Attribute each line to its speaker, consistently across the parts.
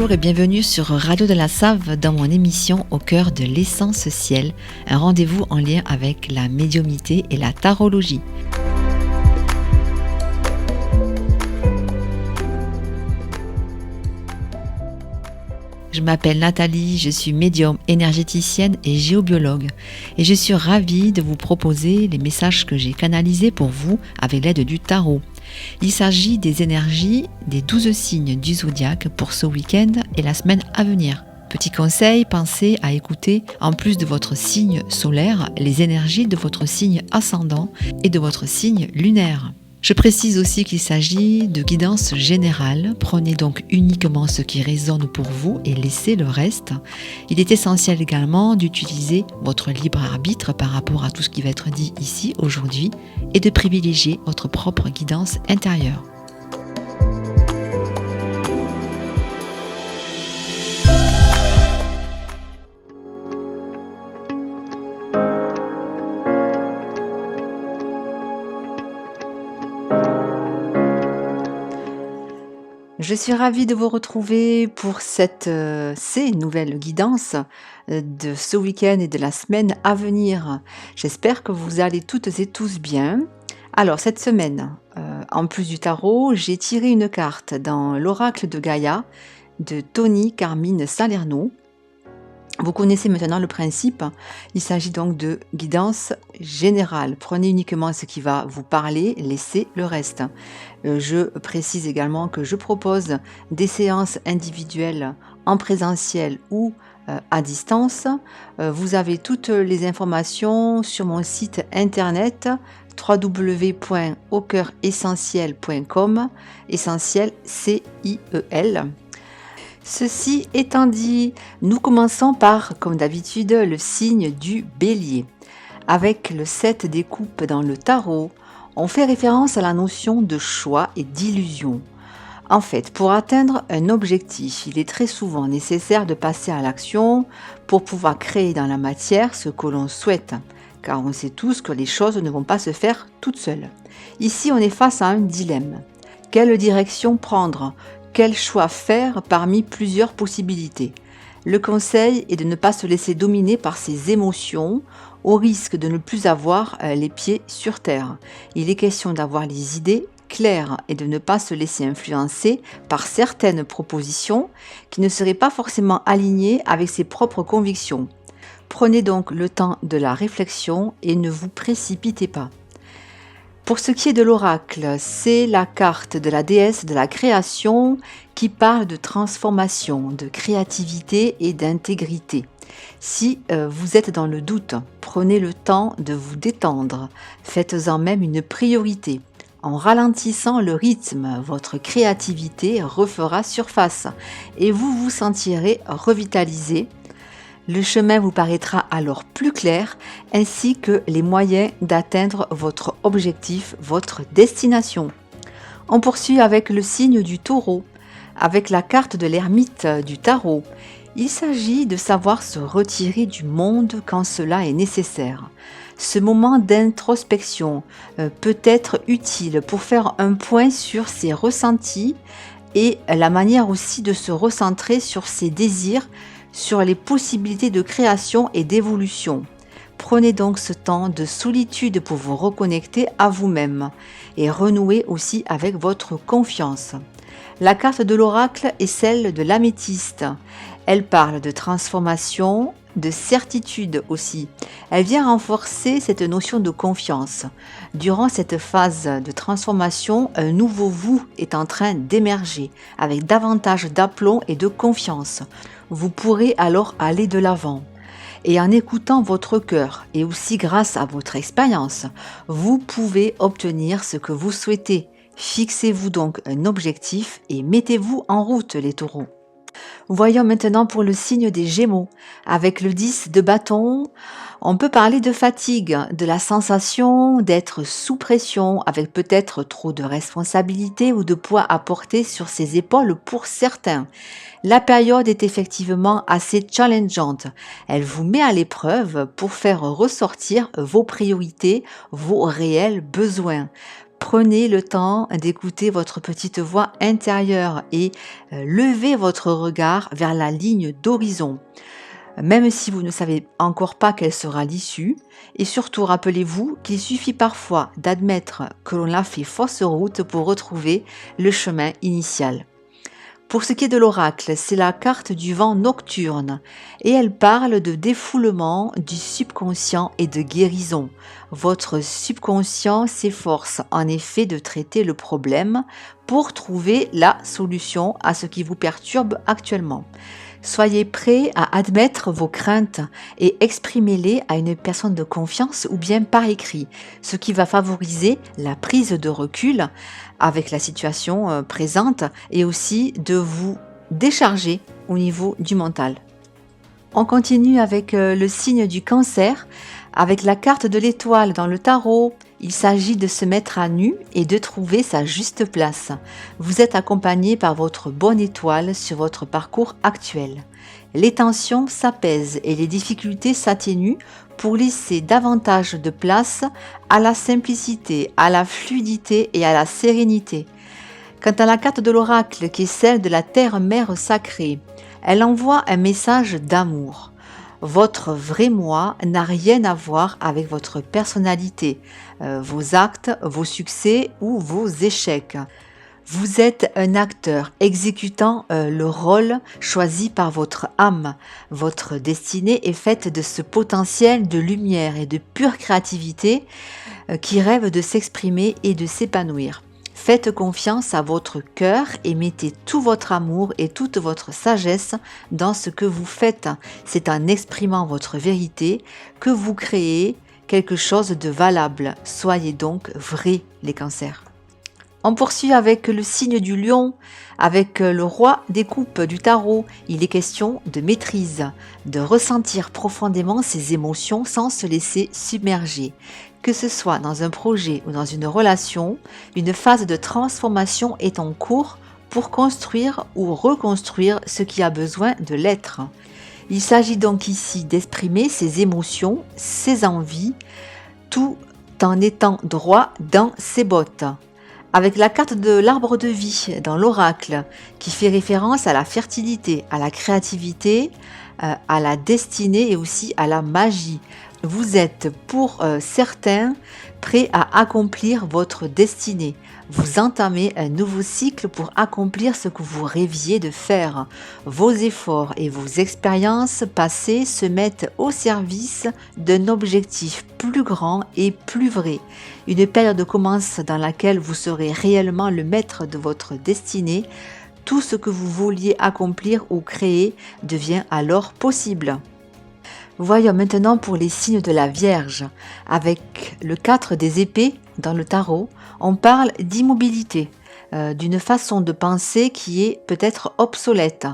Speaker 1: Bonjour et bienvenue sur Radio de la Save dans mon émission Au cœur de l'essence ciel, un rendez-vous en lien avec la médiumnité et la tarologie. Je m'appelle Nathalie, je suis médium, énergéticienne et géobiologue et je suis ravie de vous proposer les messages que j'ai canalisés pour vous avec l'aide du tarot. Il s'agit des énergies des 12 signes du zodiaque pour ce week-end et la semaine à venir. Petit conseil, pensez à écouter, en plus de votre signe solaire, les énergies de votre signe ascendant et de votre signe lunaire. Je précise aussi qu'il s'agit de guidance générale. Prenez donc uniquement ce qui résonne pour vous et laissez le reste. Il est essentiel également d'utiliser votre libre arbitre par rapport à tout ce qui va être dit ici aujourd'hui et de privilégier votre propre guidance intérieure. Je suis ravie de vous retrouver pour ces nouvelles guidances de ce week-end et de la semaine à venir. J'espère que vous allez toutes et tous bien. Alors cette semaine, en plus du tarot, j'ai tiré une carte dans l'oracle de Gaïa de Tony Carmine Salerno. Vous connaissez maintenant le principe, il s'agit donc de guidance générale. Prenez uniquement ce qui va vous parler, laissez le reste. Je précise également que je propose des séances individuelles en présentiel ou à distance. Vous avez toutes les informations sur mon site internet www.aucoeuressentiel.com, essentiel C-I-E-L. Ceci étant dit, nous commençons par, comme d'habitude, le signe du bélier. Avec le 7 des coupes dans le tarot, on fait référence à la notion de choix et d'illusion. En fait, pour atteindre un objectif, il est très souvent nécessaire de passer à l'action pour pouvoir créer dans la matière ce que l'on souhaite, car on sait tous que les choses ne vont pas se faire toutes seules. Ici, on est face à un dilemme. Quelle direction prendre ? Quel choix faire parmi plusieurs possibilités ? Le conseil est de ne pas se laisser dominer par ses émotions, au risque de ne plus avoir les pieds sur terre. Il est question d'avoir les idées claires et de ne pas se laisser influencer par certaines propositions qui ne seraient pas forcément alignées avec ses propres convictions. Prenez donc le temps de la réflexion et ne vous précipitez pas. Pour ce qui est de l'oracle, c'est la carte de la déesse de la création qui parle de transformation, de créativité et d'intégrité. Si vous êtes dans le doute, prenez le temps de vous détendre, faites-en même une priorité. En ralentissant le rythme, votre créativité refera surface et vous vous sentirez revitalisé. Le chemin vous paraîtra alors plus clair, ainsi que les moyens d'atteindre votre objectif, votre destination. On poursuit avec le signe du taureau, avec la carte de l'ermite du tarot. Il s'agit de savoir se retirer du monde quand cela est nécessaire. Ce moment d'introspection peut être utile pour faire un point sur ses ressentis et la manière aussi de se recentrer sur ses désirs, sur les possibilités de création et d'évolution. Prenez donc ce temps de solitude pour vous reconnecter à vous-même et renouer aussi avec votre confiance. La carte de l'oracle est celle de l'améthyste. Elle parle de transformation, de certitude aussi. Elle vient renforcer cette notion de confiance. Durant cette phase de transformation, un nouveau vous est en train d'émerger avec davantage d'aplomb et de confiance. Vous pourrez alors aller de l'avant. Et en écoutant votre cœur et aussi grâce à votre expérience, vous pouvez obtenir ce que vous souhaitez. Fixez-vous donc un objectif et mettez-vous en route les taureaux. Voyons maintenant pour le signe des Gémeaux. Avec le 10 de bâton, on peut parler de fatigue, de la sensation d'être sous pression, avec peut-être trop de responsabilités ou de poids à porter sur ses épaules pour certains. La période est effectivement assez challengeante. Elle vous met à l'épreuve pour faire ressortir vos priorités, vos réels besoins. Prenez le temps d'écouter votre petite voix intérieure et levez votre regard vers la ligne d'horizon, même si vous ne savez encore pas quelle sera l'issue. Et surtout, rappelez-vous qu'il suffit parfois d'admettre que l'on a fait fausse route pour retrouver le chemin initial. Pour ce qui est de l'oracle, c'est la carte du vent nocturne et elle parle de défoulement du subconscient et de guérison. Votre subconscient s'efforce en effet de traiter le problème pour trouver la solution à ce qui vous perturbe actuellement. Soyez prêt à admettre vos craintes et exprimez-les à une personne de confiance ou bien par écrit, ce qui va favoriser la prise de recul avec la situation présente et aussi de vous décharger au niveau du mental. On continue avec le signe du Cancer, avec la carte de l'étoile dans le tarot. Il s'agit de se mettre à nu et de trouver sa juste place. Vous êtes accompagné par votre bonne étoile sur votre parcours actuel. Les tensions s'apaisent et les difficultés s'atténuent pour laisser davantage de place à la simplicité, à la fluidité et à la sérénité. Quant à la carte de l'oracle, qui est celle de la terre-mère sacrée, elle envoie un message d'amour. Votre vrai moi n'a rien à voir avec votre personnalité, vos actes, vos succès ou vos échecs. Vous êtes un acteur exécutant le rôle choisi par votre âme. Votre destinée est faite de ce potentiel de lumière et de pure créativité qui rêve de s'exprimer et de s'épanouir. Faites confiance à votre cœur et mettez tout votre amour et toute votre sagesse dans ce que vous faites. C'est en exprimant votre vérité que vous créez quelque chose de valable. Soyez donc vrais, les cancers. On poursuit avec le signe du lion, avec le roi des coupes du tarot. Il est question de maîtrise, de ressentir profondément ses émotions sans se laisser submerger. Que ce soit dans un projet ou dans une relation, une phase de transformation est en cours pour construire ou reconstruire ce qui a besoin de l'être. Il s'agit donc ici d'exprimer ses émotions, ses envies, tout en étant droit dans ses bottes. Avec la carte de l'arbre de vie dans l'oracle, qui fait référence à la fertilité, à la créativité, à la destinée et aussi à la magie. Vous êtes pour certains prêts à accomplir votre destinée. Vous entamez un nouveau cycle pour accomplir ce que vous rêviez de faire. Vos efforts et vos expériences passées se mettent au service d'un objectif plus grand et plus vrai. Une période commence dans laquelle vous serez réellement le maître de votre destinée. Tout ce que vous vouliez accomplir ou créer devient alors possible. Voyons maintenant pour les signes de la Vierge. Avec le 4 des épées dans le tarot, on parle d'immobilité, d'une façon de penser qui est peut-être obsolète.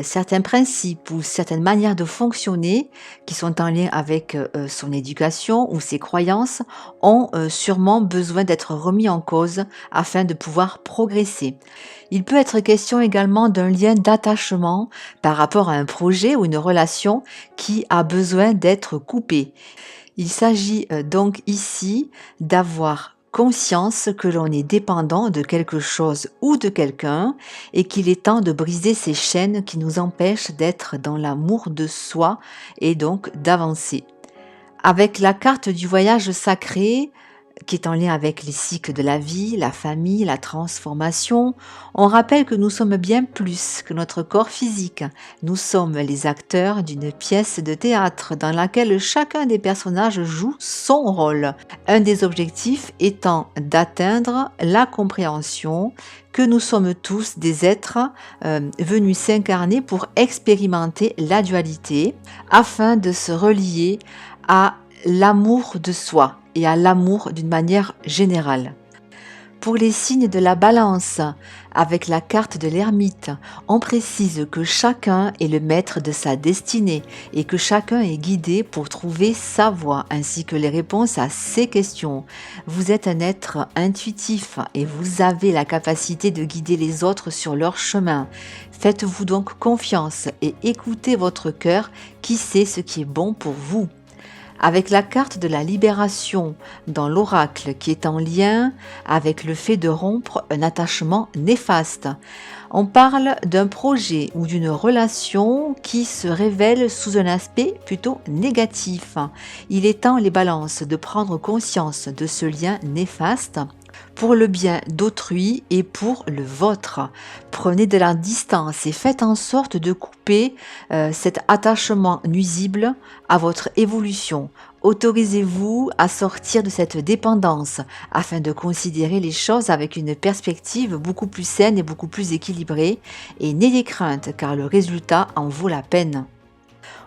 Speaker 1: Certains principes ou certaines manières de fonctionner qui sont en lien avec son éducation ou ses croyances ont sûrement besoin d'être remis en cause afin de pouvoir progresser. Il peut être question également d'un lien d'attachement par rapport à un projet ou une relation qui a besoin d'être coupé. Il s'agit donc ici d'avoir conscience que l'on est dépendant de quelque chose ou de quelqu'un et qu'il est temps de briser ces chaînes qui nous empêchent d'être dans l'amour de soi et donc d'avancer. Avec la carte du voyage sacré, qui est en lien avec les cycles de la vie, la famille, la transformation, on rappelle que nous sommes bien plus que notre corps physique. Nous sommes les acteurs d'une pièce de théâtre dans laquelle chacun des personnages joue son rôle. Un des objectifs étant d'atteindre la compréhension que nous sommes tous des êtres venus s'incarner pour expérimenter la dualité afin de se relier à l'amour de soi et à l'amour d'une manière générale. Pour les signes de la balance, avec la carte de l'ermite, on précise que chacun est le maître de sa destinée et que chacun est guidé pour trouver sa voie ainsi que les réponses à ses questions. Vous êtes un être intuitif et vous avez la capacité de guider les autres sur leur chemin. Faites-vous donc confiance et écoutez votre cœur qui sait ce qui est bon pour vous. avec la carte de la libération dans l'oracle qui est en lien avec le fait de rompre un attachement néfaste. On parle d'un projet ou d'une relation qui se révèle sous un aspect plutôt négatif. Il est temps, les balances, de prendre conscience de ce lien néfaste pour le bien d'autrui et pour le vôtre. Prenez de la distance et faites en sorte de couper cet attachement nuisible à votre évolution. Autorisez-vous à sortir de cette dépendance afin de considérer les choses avec une perspective beaucoup plus saine et beaucoup plus équilibrée, et n'ayez crainte car le résultat en vaut la peine.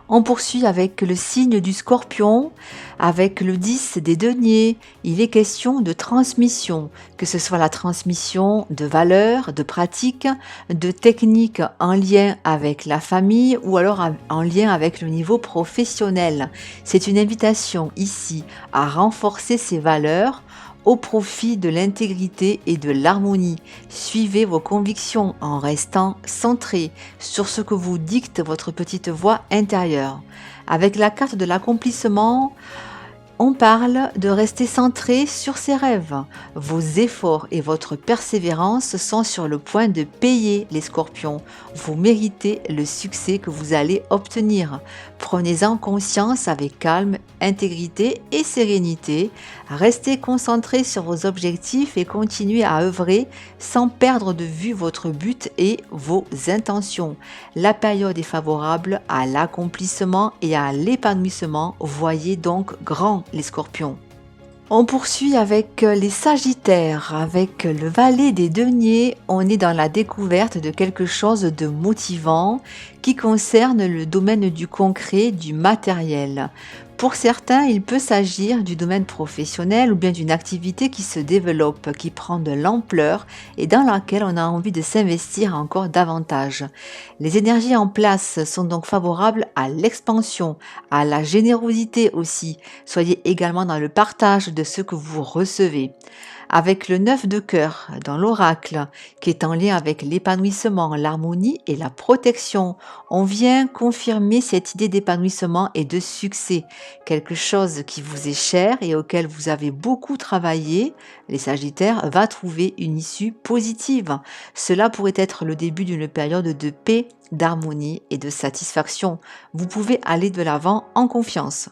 Speaker 1: On poursuit avec le signe du Scorpion, avec le 10 des deniers. Il est question de transmission, que ce soit la transmission de valeurs, de pratiques, de techniques en lien avec la famille ou alors en lien avec le niveau professionnel. C'est une invitation ici à renforcer ces valeurs au profit de l'intégrité et de l'harmonie. Suivez vos convictions en restant centré sur ce que vous dicte votre petite voix intérieure. Avec la carte de l'accomplissement, on parle de rester centré sur ses rêves. Vos efforts et votre persévérance sont sur le point de payer, les scorpions. Vous méritez le succès que vous allez obtenir. Prenez-en conscience avec calme, intégrité et sérénité. Restez concentré sur vos objectifs et continuez à œuvrer sans perdre de vue votre but et vos intentions. La période est favorable à l'accomplissement et à l'épanouissement. Voyez donc grand, les scorpions. On poursuit avec les sagittaires, avec le valet des deniers. On est dans la découverte de quelque chose de motivant qui concerne le domaine du concret, du matériel. Pour certains, il peut s'agir du domaine professionnel ou bien d'une activité qui se développe, qui prend de l'ampleur et dans laquelle on a envie de s'investir encore davantage. Les énergies en place sont donc favorables à l'expansion, à la générosité aussi. Soyez également dans le partage de ce que vous recevez. Avec le 9 de cœur dans l'oracle, qui est en lien avec l'épanouissement, l'harmonie et la protection, on vient confirmer cette idée d'épanouissement et de succès, quelque chose qui vous est cher et auquel vous avez beaucoup travaillé. Les Sagittaires va trouver une issue positive. Cela pourrait être le début d'une période de paix, d'harmonie et de satisfaction. Vous pouvez aller de l'avant en confiance.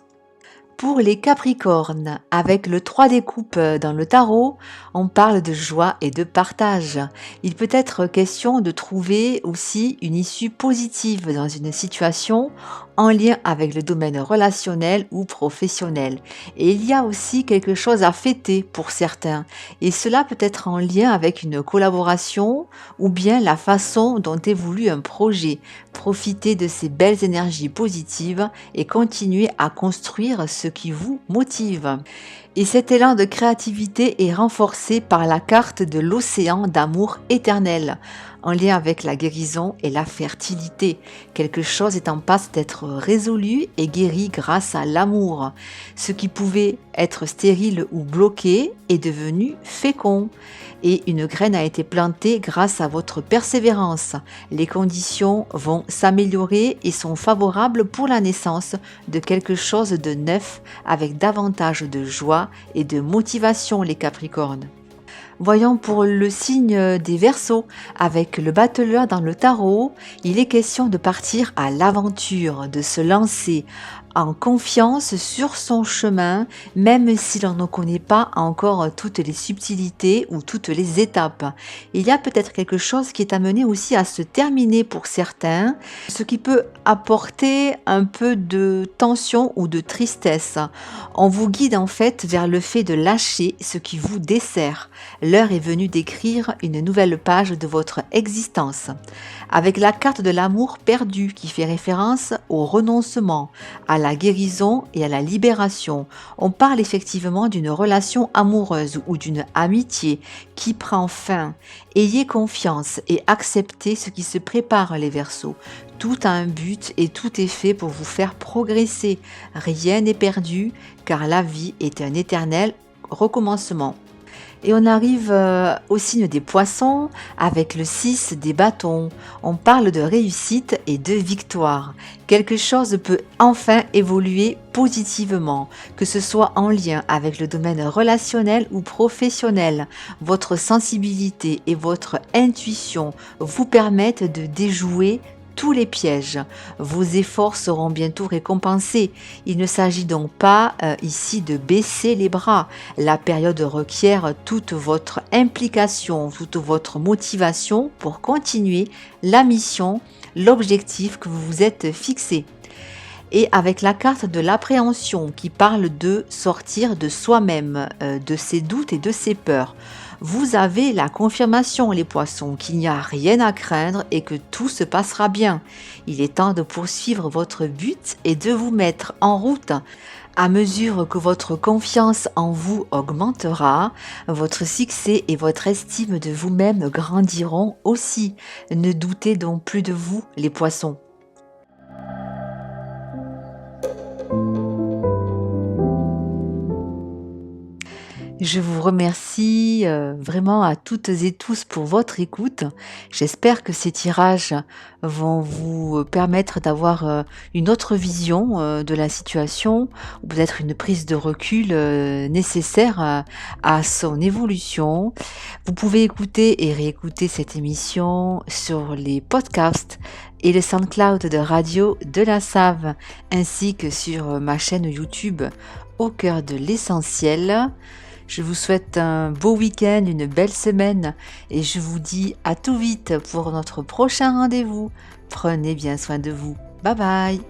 Speaker 1: Pour les Capricornes, avec le 3 des coupes dans le tarot, on parle de joie et de partage. Il peut être question de trouver aussi une issue positive dans une situation en lien avec le domaine relationnel ou professionnel. Et il y a aussi quelque chose à fêter pour certains. Et cela peut être en lien avec une collaboration ou bien la façon dont évolue un projet. Profitez de ces belles énergies positives et continuez à construire ce qui vous motive. Et cet élan de créativité est renforcé par la carte de l'océan d'amour éternel, en lien avec la guérison et la fertilité. Quelque chose est en passe d'être résolu et guéri grâce à l'amour. Ce qui pouvait être stérile ou bloqué est devenu fécond. Et une graine a été plantée grâce à votre persévérance. Les conditions vont s'améliorer et sont favorables pour la naissance de quelque chose de neuf avec davantage de joie et de motivation, les Capricornes. Voyons pour le signe des Verseaux, avec le battleur dans le tarot, il est question de partir à l'aventure, de se lancer en confiance sur son chemin, même si l'on ne connaît pas encore toutes les subtilités ou toutes les étapes. Il y a peut-être quelque chose qui est amené aussi à se terminer pour certains, ce qui peut apporter un peu de tension ou de tristesse. On vous guide en fait vers le fait de lâcher ce qui vous dessert. L'heure est venue d'écrire une nouvelle page de votre existence. Avec la carte de l'amour perdu qui fait référence au renoncement, à la guérison et à la libération. On parle effectivement d'une relation amoureuse ou d'une amitié qui prend fin. Ayez confiance et acceptez ce qui se prépare, les Verseaux. Tout a un but et tout est fait pour vous faire progresser. Rien n'est perdu car la vie est un éternel recommencement. Et on arrive au signe des poissons avec le 6 des bâtons. On parle de réussite et de victoire. Quelque chose peut enfin évoluer positivement, que ce soit en lien avec le domaine relationnel ou professionnel. Votre sensibilité et votre intuition vous permettent de déjouer tous les pièges. Vos efforts seront bientôt récompensés. Il ne s'agit donc pas ici de baisser les bras. La période requiert toute votre implication, toute votre motivation pour continuer la mission, l'objectif que vous vous êtes fixé. Et avec la carte de l'appréhension qui parle de sortir de soi-même, de ses doutes et de ses peurs. Vous avez la confirmation, les poissons, qu'il n'y a rien à craindre et que tout se passera bien. Il est temps de poursuivre votre but et de vous mettre en route. À mesure que votre confiance en vous augmentera, votre succès et votre estime de vous-même grandiront aussi. Ne doutez donc plus de vous, les poissons. Je vous remercie vraiment à toutes et tous pour votre écoute. J'espère que ces tirages vont vous permettre d'avoir une autre vision de la situation, ou peut-être une prise de recul nécessaire à son évolution. Vous pouvez écouter et réécouter cette émission sur les podcasts et le SoundCloud de Radio de la Save, ainsi que sur ma chaîne YouTube Au cœur de l'essentiel. Je vous souhaite un beau week-end, une belle semaine et je vous dis à tout vite pour notre prochain rendez-vous. Prenez bien soin de vous. Bye bye.